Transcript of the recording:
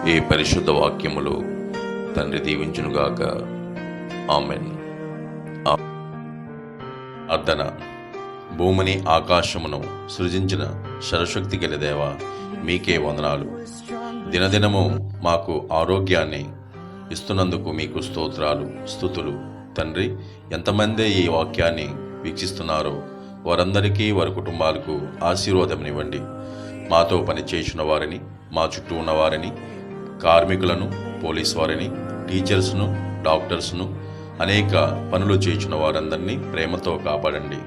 ఈ పరిశుద్ధ వాక్యములు తండ్రి దీవించునుగాక. ఆమెన్. ప్రార్థన. భూమిని ఆకాశమును సృజించిన సర్వశక్తి గల దేవా, మీకే వందనాలు. దినదినము మాకు ఆరోగ్యాన్ని ఇస్తున్నందుకు మీకు స్తోత్రాలు, స్తుతులు. తండ్రి, ఎంతమంది ఈ వాక్యాన్ని వీక్షిస్తున్నారో వారందరికీ, వారి కుటుంబాలకు ఆశీర్వాదమునివ్వండి. మాతో పనిచేసిన వారిని, మా చుట్టూ ఉన్నవారిని, కార్మికులను, పోలీస్ వారిని, టీచర్స్ను, డాక్టర్స్ను, అనేక పనులు చేసిన వారందరినీ ప్రేమతో కాపాడండి.